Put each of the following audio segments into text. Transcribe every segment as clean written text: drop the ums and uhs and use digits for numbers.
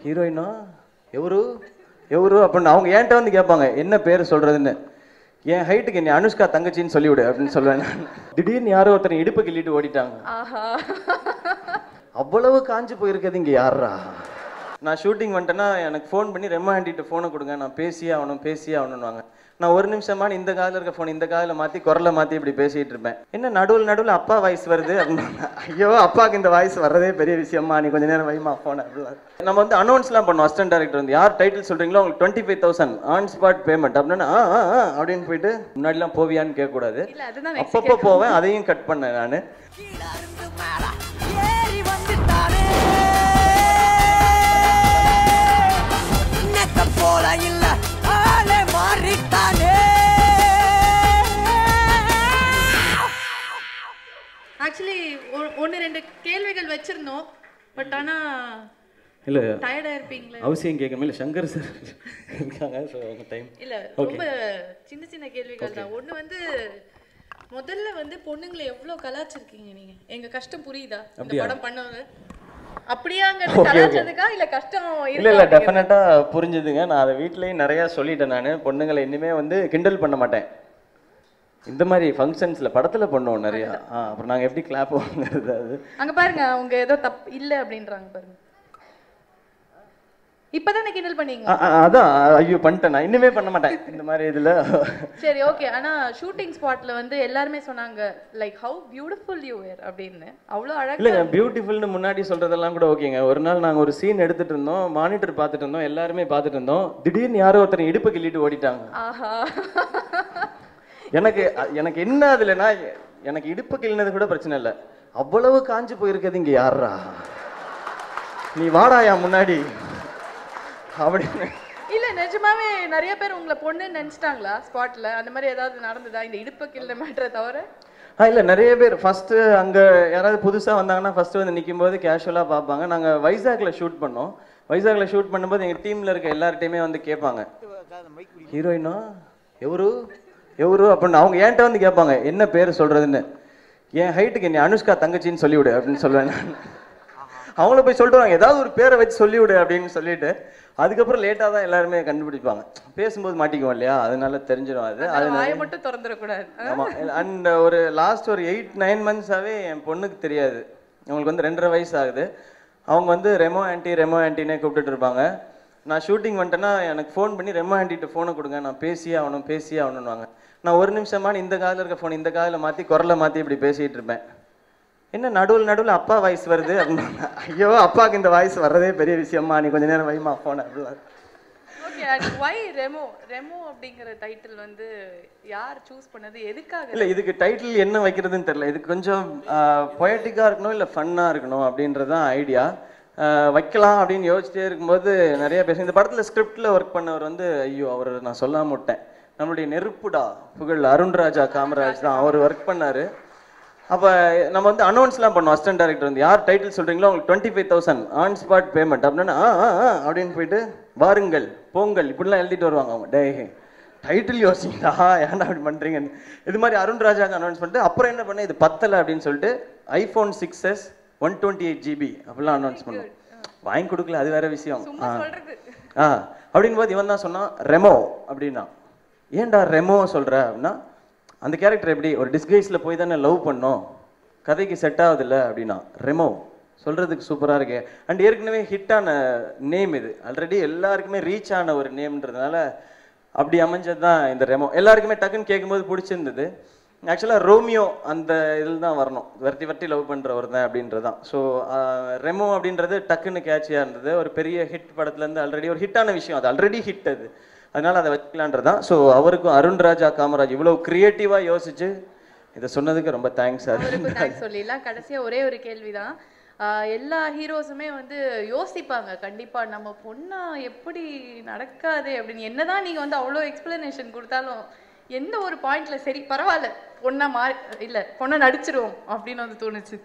ஹீரோயினா எவரு எவரு அப்படின்னு அவங்க என்கிட்ட வந்து கேட்பாங்க என்ன பேர் சொல்றதுன்னு. என் ஹைட்டுக்கு என்ன அனுஷ்கா தங்கச்சின்னு சொல்லிவிடு அப்படின்னு சொல்லுவேன். திடீர்னு யாரோ ஒருத்தர் இடுப்பை கிள்ளிட்டு ஓடிட்டாங்க. அவ்வளவு காஞ்சு போயிருக்கிறது இங்க யாரா? நான் ஷூட்டிங் வந்துட்டேன்னா எனக்கு ஃபோன் பண்ணி ரெம்மா ஆண்டிகிட்ட ஃபோனை கொடுங்க, நான் பேசியே ஆகணும்னுவாங்க. நான் ஒரு நிமிஷமான இந்த காதில் இருக்க ஃபோன் இந்த காதில் மாற்றி குரலை மாற்றி இப்படி பேசிகிட்டு இருப்பேன். என்ன நடுவில் அப்பா வாய்ஸ் வருது அப்படின்னு. ஐயோ அப்பாவுக்கு இந்த வாய்ஸ் வர்றதே பெரிய விஷயமா, நீ கொஞ்சம் நேரம் வைமா ஃபோன் அப்படிலாம். நம்ம வந்து அனௌன்ஸ்லாம் பண்ணுவோம். அசிஸ்டன்ட் டைரக்டர் வந்து யார் டைட்டில் சொல்கிறீங்களோ உங்களுக்கு 25,000 ஆன் ஸ்பாட் பேமெண்ட் அப்படின்னா அப்படின்னு போயிட்டு முன்னாடிலாம் போவியான்னு கேட்கக்கூடாது. அப்பப்போ போவேன், அதையும் கட் பண்ணேன் நான். ஆக்சுவலி ஒன்று ரெண்டு கேள்விகள் வச்சிருந்தோம், பட் ஆனால் இல்லை டயர்டாக இருப்பீங்களே அவசியம் கேட்கணும். இல்லை சங்கர் சார் இருக்காங்க, ஸோ டைம் இல்லை ரொம்ப சின்ன சின்ன கேள்விகள் தான். ஒன்று வந்து முதல்ல வந்து பொண்ணுங்களை எவ்வளோ கலாச்சிருக்கீங்க நீங்கள், எங்கள் கஷ்டம் புரியுதா இந்த படம் பண்ணவங்க? அப்படியாங்கிறது கலாச்சதுக்கா இல்லை கஷ்டம்? இல்லை டெஃபினட்டா புரிஞ்சுதுங்க. நான் அதை வீட்லேயும் நிறையா சொல்லிட்டேன். நான் பொண்ணுங்களை இனிமே வந்து கிண்டல் பண்ண மாட்டேன். இந்த மாதிரி ஃபங்க்ஷன்ஸில் படத்தில் பண்ணுவோம் நிறையா. அப்புறம் நாங்கள் எப்படி கிளாப் வாங்குறது? அது அங்கே பாருங்க, அவங்க ஏதோ தப்பு இல்லை அப்படின்றாங்க பாருங்க. இப்பதானே கிண்டல் பண்ணீங்க. அதான் ஐயோ பண்ணிட்டேன், நான் இனிமே பண்ண மாட்டேன் இந்த மாதிரி இதில். சரி ஓகே. ஆனால் ஷூட்டிங் ஸ்பாட்ல வந்து எல்லாருமே சொன்னாங்க லைக் ஹவு பியூட்டிஃபுல் யூ வேர் அப்படின்னு. அவ்வளோ அழகாக இல்லைங்க, பியூட்டிஃபுல்னு முன்னாடி சொல்கிறதெல்லாம் கூட ஓகேங்க. ஒரு நாள் நாங்கள் ஒரு சீன் எடுத்துகிட்டு இருந்தோம், மானிட்டர் பார்த்துட்டு இருந்தோம், எல்லாருமே பார்த்துட்டு இருந்தோம். திடீர்னு யாரோ ஒருத்தர் இடுப்பை கிள்ளிட்டு ஓடிட்டாங்க. ஆஹா. எனக்கு என்ன அதுலன்னா, எனக்கு இடுப்பு கிள்ளினது கூட பிரச்சனை இல்லை, அவ்வளவு காஞ்சு போயிருக்கிறது இங்க யாரா, நீ வாடாயா முன்னாடி அப்படின்னு. இல்ல நிஜமாவே நிறைய பேர் உங்களை பொண்ணுன்னு நினைச்சிட்டாங்களா ஸ்பாட்ல? அந்த மாதிரி ஏதாவது நடந்ததா இந்த இடுப்பு கிள்ள மேட்டரை தவிர? இல்லை நிறைய பேர் ஃபர்ஸ்ட் அங்கே யாராவது புதுசாக வந்தாங்கன்னா ஃபர்ஸ்ட் வந்து நிற்கும் போது கேஷுவலாக பார்ப்பாங்க. நாங்கள் வைசாக்ல ஷூட் பண்ணோம். வைசாக்ல ஷூட் பண்ணும்போது எங்கள் டீமில் இருக்க எல்லார்ட்டையுமே வந்து கேட்பாங்க ஹீரோயினா எவரு எவரு அப்படின்னு. அவங்க என்கிட்ட வந்து கேட்பாங்க என்ன பேர் சொல்றதுன்னு. என் ஹைட்டுக்கு என்ன அனுஷ்கா தங்கச்சின்னு சொல்லிவிடு அப்படின்னு சொல்லுவேன். அவங்கள போய் சொல்லிட்டு வாங்க ஏதாவது ஒரு பேரை வச்சு சொல்லிவிடு அப்படின்னு சொல்லிட்டு அதுக்கப்புறம் லேட்டாக தான் எல்லாருமே கண்டுபிடிப்பாங்க. பேசும்போது மாட்டிக்குவோம் இல்லையா, அதனால தெரிஞ்சிடும். அது வாயை மட்டும் திறந்துடக்கூடாது. ஆமாம். அண்ட் ஒரு லாஸ்ட் ஒரு 8-9 மந்த்ஸாகவே என் பொண்ணுக்கு தெரியாது. அவங்களுக்கு வந்து 2.5 வயசு ஆகுது. அவங்க வந்து ரெமோ ஆண்டினே கூப்பிட்டுட்டு இருப்பாங்க. நான் ஷூட்டிங் வந்துட்டேன்னா எனக்கு ஃபோன் பண்ணி ரெம்மா ஆண்டிகிட்ட ஃபோனை கொடுங்க, நான் பேசியே ஆகணும்னுவாங்க. நான் ஒரு நிமிஷமான இந்த காதில் இருக்க ஃபோன் இந்த காதில் மாற்றி குரலை மாற்றி இப்படி பேசிகிட்டு இருப்பேன். என்ன நடுவில் அப்பா வாய்ஸ் வருது அப்படின்னு. ஐயோ அப்பாவுக்கு இந்த வாய்ஸ் வர்றதே பெரிய விஷயமா, நீ கொஞ்சம் நேரம் வைமா ஃபோன் அப்படிலாம். ஓகே. அண்ட் வை ரெமோ அப்படிங்கிற டைட்டில் வந்து யார் சூஸ் பண்ணது, எதுக்காக? இல்லை இதுக்கு டைட்டில் என்ன வைக்கிறதுன்னு தெரியல. இதுக்கு கொஞ்சம் பொயட்டிக்காக இருக்கணும் இல்லை ஃபன்னாக இருக்கணும் அப்படின்றது தான் ஐடியா. வைக்கலாம் அப்படின்னு யோசிச்சிட்டே இருக்கும்போது நிறைய பேச இந்த படத்தில் ஸ்கிரிப்டில் ஒர்க் பண்ணவர் வந்து ஐயோ அவர் நான் சொல்லாம விட்டேன், நம்மளுடைய நெருப்புடா புகழ் அருண்ராஜா காமராஜ் தான் அவர் ஒர்க் பண்ணார். அப்போ நம்ம வந்து அனௌன்ஸ்லாம் பண்ணோம். அசிஸ்டன்ட் டைரக்டர் வந்து யார் டைட்டில் சொல்கிறீங்களோ உங்களுக்கு 25,000 ஆன் ஸ்பாட் பேமெண்ட் அப்படின்னா அப்படின்னு போயிட்டு வாருங்கள் போங்கள் இப்படிலாம் எழுதிட்டு வருவாங்க. அவங்க டே டைட்டில் யோசிங்களா ஏன்டா அப்படி பண்ணுறீங்கன்னு இது மாதிரி அருண்ராஜாக்கு அனௌன்ஸ் பண்ணிட்டு அப்புறம் என்ன பண்ணேன் இது பத்தலை அப்படின்னு சொல்லிட்டு iPhone 6s 128 GB அப்படிலாம் அனௌன்ஸ் பண்ணுவோம். வாங்கி கொடுக்கல அது வேற விஷயம். அப்படின்னு போது இவன் தான் சொன்னான் ரெமோ அப்படின்னா. ஏன்டா ரெமோ சொல்ற அப்படின்னா அந்த கேரக்டர் எப்படி ஒரு டிஸ்கைஸ்ல போய் தானே லவ் பண்ணோம், கதைக்கு செட் ஆகுதுல்ல அப்படின்னா ரெமோ சொல்றதுக்கு சூப்பராக இருக்கு. அண்ட் ஏற்கனவே ஹிட்டான நேம் இது, ஆல்ரெடி எல்லாருக்குமே ரீச் ஆன ஒரு நேம்ன்றதுனால அப்படி அமைஞ்சது தான் இந்த ரெமோ. எல்லாருக்குமே டக்குன்னு கேட்கும்போது பிடிச்சிருந்தது. ஆக்சுவலாக ரோமியோ அந்த இதில் தான் வரணும், வரட்டி லவ் பண்ணுறவர் தான் அப்படின்றது தான். ஸோ ரெமோ அப்படின்றது டக்குன்னு கேட்சியாக இருந்தது. ஒரு பெரிய ஹிட் படத்துலேருந்து ஆல்ரெடி ஒரு ஹிட்டான விஷயம், அது ஆல்ரெடி ஹிட் அது, அதனால அதை வச்சுக்கலான்றது தான். ஸோ அவருக்கும் அருண்ராஜா காமராஜ் இவ்வளோ க்ரியேட்டிவாக யோசிச்சு இதை சொன்னதுக்கு ரொம்ப தேங்க்ஸ் சார். தேங்க்ஸ் சொல்லிடலாம். கடைசியாக ஒரே ஒரு கேள்வி தான். எல்லா ஹீரோஸுமே வந்து யோசிப்பாங்க கண்டிப்பாக நம்ம பொண்ணா எப்படி நடக்காது அப்படின்னு. என்னதான் நீங்கள் வந்து அவ்வளோ எக்ஸ்பிளனேஷன் கொடுத்தாலும் எந்த ஒரு பாயிண்ட்ல சரி பரவாயில்ல பொண்ணை நடிச்சிருவோம் அப்படின்னு வந்து தோணுச்சு?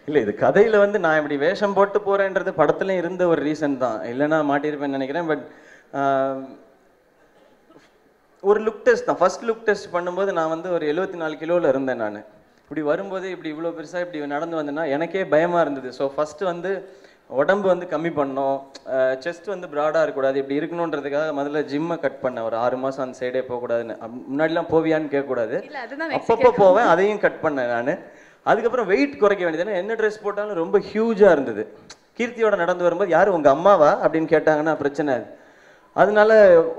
இல்லை இது கதையில் வந்து நான் இப்படி வேஷம் போட்டு போகிறேன்றது படத்துலையும் இருந்த ஒரு ரீசன் தான், இல்லைன்னா மாட்டியிருப்பேன்னு நினைக்கிறேன். பட் ஒரு லுக் டெஸ்ட் தான். ஃபர்ஸ்ட் லுக் டெஸ்ட் பண்ணும்போது நான் வந்து ஒரு 74 கிலோவில் இருந்தேன். நான் இப்படி வரும்போது இப்படி இவ்வளோ பெருசாக இப்படி நடந்து வந்தேன்னா எனக்கே பயமாக இருந்தது. ஸோ ஃபஸ்ட்டு வந்து உடம்பு வந்து கம்மி பண்ணணும், செஸ்ட் வந்து ப்ராடாக இருக்கக்கூடாது, இப்படி இருக்கணுன்றதுக்காக முதல்ல ஜிம்மை கட் பண்ணேன். ஒரு 6 மாதம் அந்த சைடே போகக்கூடாதுன்னு. முன்னாடிலாம் போவியான்னு கேட்கக்கூடாது, அப்பப்போ போவேன், அதையும் கட் பண்ணேன் நான். அதுக்கப்புறம் வெயிட் குறைக்க வேண்டியது. என்ன ட்ரெஸ் போட்டாலும் ரொம்ப ஹியூஜாக இருந்தது. கீர்த்தியோட நடந்து வரும்போது யார் உங்கள் அம்மாவா அப்படின்னு கேட்டாங்கன்னா பிரச்சனை அது. அதனால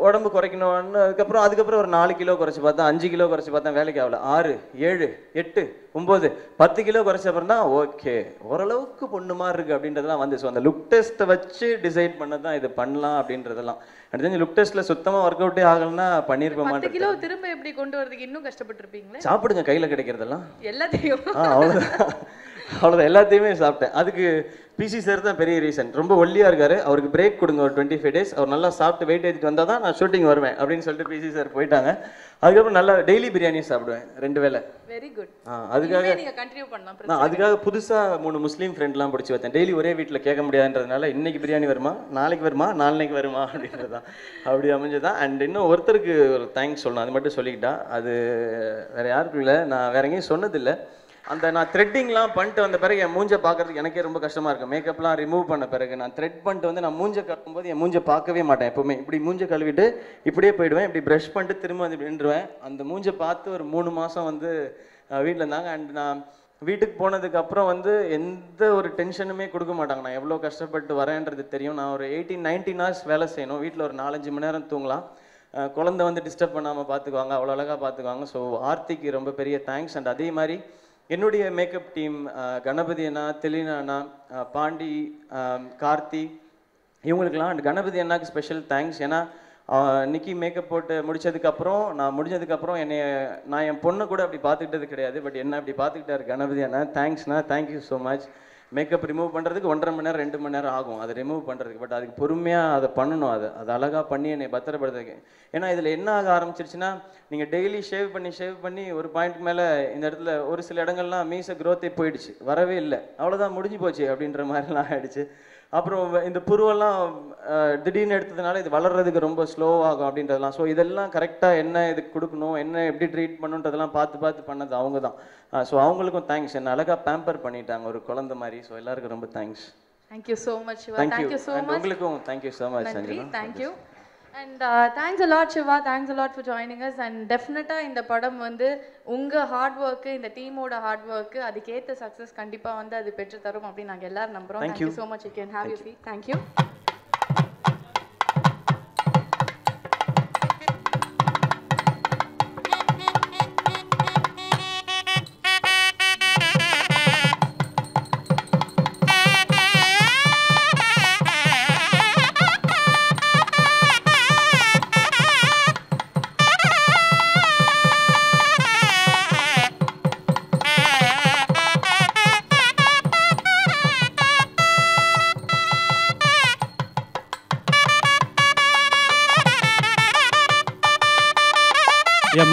உடம்பு குறைக்கணும்னு அதுக்கப்புறம் ஒரு 4 கிலோ குறைச்சி பார்த்தேன், 5 கிலோ குறைச்சி பார்த்தேன், வேலைக்கு ஆகல. 6, 7, 8, 9, 10 கிலோ குறைச்ச அப்புறம் தான் ஓகே ஓரளவுக்கு பொண்ணு மாதிரி இருக்கு அப்படின்றதெல்லாம் வந்து. ஸோ அந்த லுக் டெஸ்ட்டை வச்சு டிசைட் பண்ணதான் இது பண்ணலாம் அப்படின்றதெல்லாம். எனக்கு தெரிஞ்சு லுக் டெஸ்ட்ல சுத்தமா ஒர்க் அவுட்டே ஆகலன்னா பண்ணிருக்க மாட்டேன். 10 கிலோ திரும்ப எப்படி கொண்டு வரதுக்கு இன்னும் கஷ்டப்பட்டிருப்பீங்களே. சாப்பிடுங்க, கையில கிடைக்கிறதெல்லாம் எல்லாத்தையும். அவ்வளோதான், எல்லாத்தையுமே சாப்பிட்டேன். அதுக்கு பிசி சார் தான் பெரிய ரீசன். ரொம்ப ஒல்லியா இருக்காரு, அவருக்கு பிரேக் கொடுங்க ஒரு 25 days, அவர் நல்லா சாப்பிட்டு வெயிட் ஏற்றிட்டு வந்தால் தான் நான் ஷூட்டிங் வருவேன் அப்படின்னு சொல்லிட்டு பிசி சார் போயிட்டாங்க. அதுக்கப்புறம் நல்லா டெய்லி பிரியாணி சாப்பிடுவேன் 2 வேளை. Very good. அதுக்காக நீங்க கண்டினியூ பண்ணலாம். நான் அதுக்காக புதுசா 3 முஸ்லீம் ஃப்ரெண்ட்லாம் பிடிச்சி வைத்தேன். டெய்லி ஒரே வீட்டில் கேட்க முடியாதுன்றதுனால இன்னைக்கு பிரியாணி வருமா, நாளைக்கு வருமா, நாளைக்கு வருமா அப்படின்றதான் அப்படி அமைஞ்சதான். அண்ட் இன்னும் ஒருத்தருக்கு ஒரு தேங்க்ஸ் சொல்லணும், அது மட்டும் சொல்லிக்கிட்டா. அது வேற யாருக்கும் இல்லை, நான் வேற எங்கேயும் சொன்னதில்லை. அந்த நான் த்ரெட்டிங்லாம் பண்ணிட்டு வந்த பிறகு என் மூஞ்சை பார்க்கறதுக்கு எனக்கே ரொம்ப கஷ்டமாக இருக்கும். மேக்கப்லாம் ரிமூவ் பண்ண பிறகு நான் த்ரெட் பண்ணிட்டு வந்து நான் மூஞ்சை கழுவும்போது என் மூஞ்சை பார்க்கவே மாட்டேன். எப்போவுமே இப்படி மூஞ்சை கழுவிட்டு இப்படியே போயிடுவேன், இப்படி ப்ரஷ் பண்ணிட்டு திரும்ப வந்து இப்படி நின்றுவேன். அந்த மூஞ்சை பார்த்து ஒரு 3 மாதம் வந்து வீட்டில் இருந்தாங்க. அண்ட் நான் வீட்டுக்கு போனதுக்கப்புறம் வந்து எந்த ஒரு டென்ஷனுமே கொடுக்க மாட்டாங்க. நான் எவ்வளோ கஷ்டப்பட்டு வரேன்றது தெரியும். நான் ஒரு 18-19 hours வேலை செய்யணும், வீட்டில் ஒரு 4-5 மணி நேரம் தூங்கலாம். குழந்தை வந்து டிஸ்டர்ப் பண்ணாமல் பார்த்துக்குவாங்க, அவ்வளோ அழகாக பார்த்துக்குவாங்க. ஸோ ஆர்த்திக்கு ரொம்ப பெரிய தேங்க்ஸ். அண்ட் அதே மாதிரி என்னுடைய மேக்கப் டீம், கணபதி அண்ணா, தெளினா அண்ணா, பாண்டி, கார்த்தி, இவங்களுக்கெல்லாம். அண்ட் கணபதி அண்ணாக்கு ஸ்பெஷல் தேங்க்ஸ். ஏன்னா நிக்கி மேக்கப் போட்டு முடிச்சதுக்கப்புறம் நான் முடிஞ்சதுக்கப்புறம் நான் என் பொண்ணை கூட அப்படி பார்த்துக்கிட்டது கிடையாது, பட் என்ன அப்படி பார்த்துக்கிட்டாரு கணபதி அண்ணா. தேங்க்ஸ்ண்ணா, thank you so much. Makeup remove பண்ணுறதுக்கு 1.5 மணி நேரம் 2 மணி நேரம் ஆகும் அதை ரிமூவ் பண்ணுறதுக்கு. பட் அதுக்கு பொறுமையாக அதை பண்ணணும், அது அழகாக பண்ணி என்னை பத்திரப்படுத்துறதுக்கு. ஏன்னா இதில் என்ன ஆக ஆரம்பிச்சிருச்சுன்னா, நீங்கள் டெய்லி ஷேவ் பண்ணி ஒரு பாயிண்ட்டுக்கு மேலே இந்த இடத்துல ஒரு சில இடங்கள்லாம் மீசை க்ரோத்தே போயிடுச்சு, வரவே இல்லை, அவ்வளோதான் முடிஞ்சு போச்சு அப்படின்ற மாதிரிலாம் ஆகிடுச்சு. அப்புறம் இந்த புருவெல்லாம் திடீர்னு எடுத்ததுனால இது வளர்றதுக்கு ரொம்ப ஸ்லோவாகும் அப்படின்றதெல்லாம். ஸோ இதெல்லாம் கரெக்டாக என்ன இதுக்கு கொடுக்கணும், என்ன எப்படி ட்ரீட் பண்ணுன்றதெல்லாம் பார்த்து பண்ணது அவங்க தான். ஸோ அவங்களுக்கும் தேங்க்ஸ், என்ன அழகாக பேம்பர் பண்ணிட்டாங்க ஒரு குழந்தை மாதிரி. ஸோ எல்லாருக்கும் ரொம்ப thanks. Thank you so much Siva. Thank you so much. உங்களுக்கும் thank you so much Sanjana. Thank you. And thanks a lot Shiva, thanks a lot for joining us. And definitely இந்த படம் வந்து உங்க ஹார்ட் ஒர்க், இந்த டீமோட ஹார்ட் ஒர்க், அதுக்கேற்ற சக்ஸஸ் கண்டிப்பா வந்து அது பெற்று தரும் அப்படின்னு நாங்கள் எல்லாரும் நம்புறோம். Thank you so much. You can have your seat. Thank you.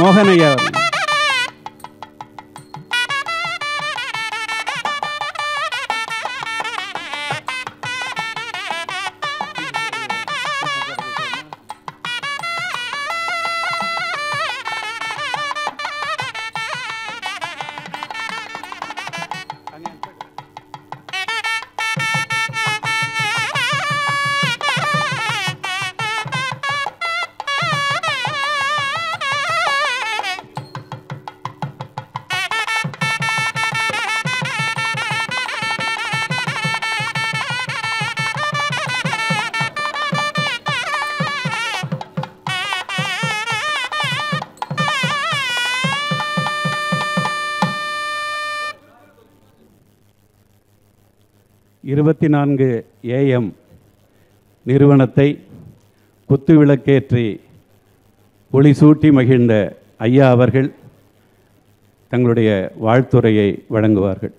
மோகன் ஐயா AM நிறுவனத்தை குத்துவிளக்கேற்றி ஒளி சூட்டி மகிழ்ந்த ஐயா அவர்கள் தங்களுடைய வாழ்த்துரையை வழங்குவார்கள்.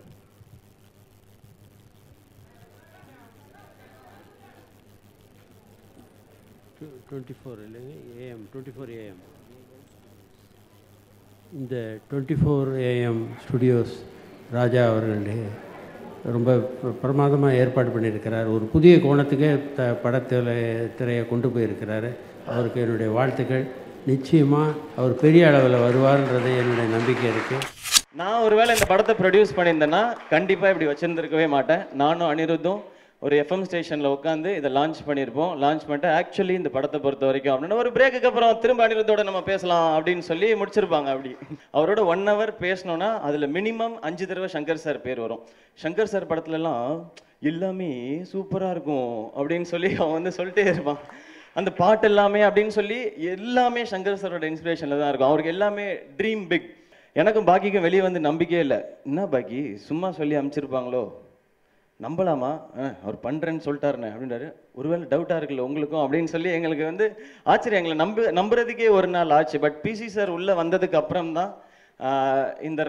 இந்த 24 AM ஸ்டுடியோஸ் ராஜா அவர்களுடைய ரொம்ப பிரமாதமாக ஏற்பாடு பண்ணியிருக்கிறார். ஒரு புதிய கோணத்துக்கே திரையை கொண்டு போயிருக்கிறாரு. அவருக்கு என்னுடைய வாழ்த்துக்கள். நிச்சயமாக அவர் பெரிய அளவில் வருவார்ன்றது என்னுடைய நம்பிக்கை இருக்குது. நான் ஒருவேளை இந்த படத்தை ப்ரொடியூஸ் பண்ணியிருந்தேன்னா கண்டிப்பாக இப்படி வச்சுருந்துருக்கவே மாட்டேன். நானும் அனிருத்தும் ஒரு எஃப்எம் ஸ்டேஷனில் உட்காந்து இதை லான்ச் பண்ணியிருப்போம். லான்ச் பண்ணிட்டு ஆக்சுவலி இந்த படத்தை பொறுத்த வரைக்கும் அப்படின்னா ஒரு பிரேக்குக்கு அப்புறம் திரும்ப அனிருத்தோட நம்ம பேசலாம் அப்படின்னு சொல்லி முடிச்சிருப்பாங்க. அப்படி அவரோட 1 hour பேசணும்னா அதில் மினிமம் 5 தடவை சங்கர் சார் பேர் வரும். சங்கர் சார் படத்துலலாம் எல்லாமே சூப்பராக இருக்கும் அப்படின்னு சொல்லி அவன் வந்து சொல்லிட்டே இருப்பான். அந்த பாட்டு எல்லாமே அப்படின்னு சொல்லி எல்லாமே சங்கர் சாரோட இன்ஸ்பிரேஷனில் தான் இருக்கும். அவருக்கு எல்லாமே ட்ரீம் பிக். எனக்கும் பாக்கிக்கும் வெளியே வந்து நம்பிக்கையே இல்லை. என்ன பாக்கி சும்மா சொல்லி அனுப்பிச்சிருப்பாங்களோ, நம்பலாமா, அவர் பண்ணுறேன்னு சொல்லிட்டாருண்ணே அப்படின்றாரு. ஒருவேளை டவுட்டாக இருக்குல்ல உங்களுக்கும் அப்படின்னு சொல்லி எங்களுக்கு வந்து ஆச்சரியம். எங்களை நம்புறதுக்கே ஒரு நாள் ஆச்சு. பட் பிசி சார் உள்ளே வந்ததுக்கு அப்புறம் தான் இந்த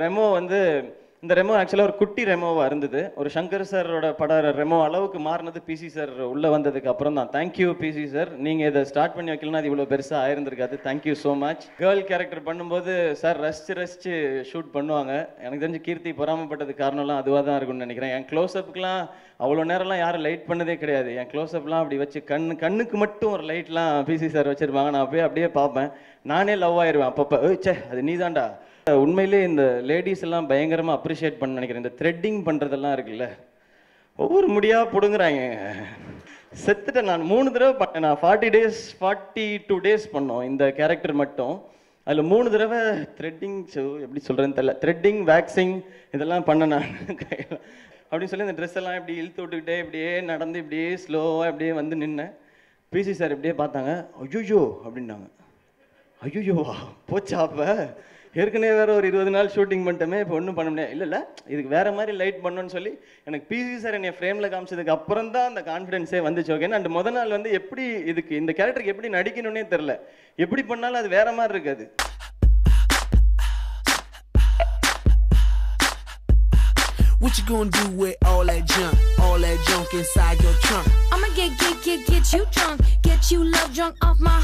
ரெமோ ஆக்சுவலாக ஒரு குட்டி ரெமோவாக இருந்தது. ஒரு சங்கர் சாரோட பட ரெமோ அளவுக்கு மாறினது பிசி சார் உள்ளே வந்ததுக்கு அப்புறம் தான். தேங்க்யூ பிசி சார், நீங்கள் இதை ஸ்டார்ட் பண்ணி வைக்கலன்னா அது இவ்வளோ பெருசாக ஆயிருந்திருக்காது. Thank you so much. Girl character பண்ணும்போது சார் ரசித்து ஷூட் பண்ணுவாங்க. எனக்கு தெரிஞ்சு கீர்த்தி பொறாமப்பட்டது காரணம்லாம் அதுவாக தான் இருக்கும்னு நினைக்கிறேன். என் க்ளோஸ்அப்புக்கெலாம் அவ்வளோ நேரம்லாம் யாரும் லைட் பண்ணதே கிடையாது. என் க்ளோஸ்அப்லாம் அப்படி வச்சு கண்ணுக்கு மட்டும் ஒரு லைட்லாம் பிசி சார் வச்சுருப்பாங்க. நான் அப்படியே பார்ப்பேன். நானே லவ் ஆயிடுவேன் அப்பப்போ. சே அது நீ தான்டா. உண்மையிலே இந்த லேடிஸ் எல்லாம் பயங்கரமாக அப்ரிஷியேட் பண்ண நினைக்கிறேன். இந்த த்ரெட்டிங் பண்ணுறதெல்லாம் இருக்குல்ல, ஒவ்வொரு முடியாக பிடுங்குறாங்க. செத்துட்டேன் நான் 3 தடவை பண்ணேன். நான் 42 days பண்ணோம் இந்த கேரக்டர் மட்டும். அதில் 3 தடவை த்ரெட்டிங், எப்படி சொல்கிறேன்னு தெரியல, த்ரெட்டிங் வேக்சிங் இதெல்லாம் பண்ணேன் நான் கையில் அப்படின்னு சொல்லி இந்த ட்ரெஸ் எல்லாம் இப்படி இழுத்து விட்டுக்கிட்டே இப்படியே நடந்து இப்படியே ஸ்லோவாக இப்படியே வந்து நின்னேன். பிசி சார் இப்படியே பார்த்தாங்க. ஐயோ அப்படின்னாங்க. ஐயோவா போச்சா, அப்போ ஏற்கனவே வேறு ஒரு 20 நாள் ஷூட்டிங் பண்ணிட்டோமே, இப்போ ஒன்றும் பண்ண முடியாது. இல்லை இதுக்கு வேறு மாதிரி லைட் பண்ணணும்னு சொல்லி எனக்கு பிசி சார் என்னை ஃப்ரேமில் காமிச்சதுக்கு அப்புறம் தான் அந்த கான்ஃபிடென்ஸே வந்துச்சு. ஓகேன்னா அந்த முதல் நாள் வந்து எப்படி இந்த கேரக்டருக்கு எப்படி நடிக்கணும்னே தெரில. எப்படி பண்ணாலும் அது வேற மாதிரி இருக்காது. What you gonna do with all that junk inside your trunk? I'ma get you drunk, get you love drunk off my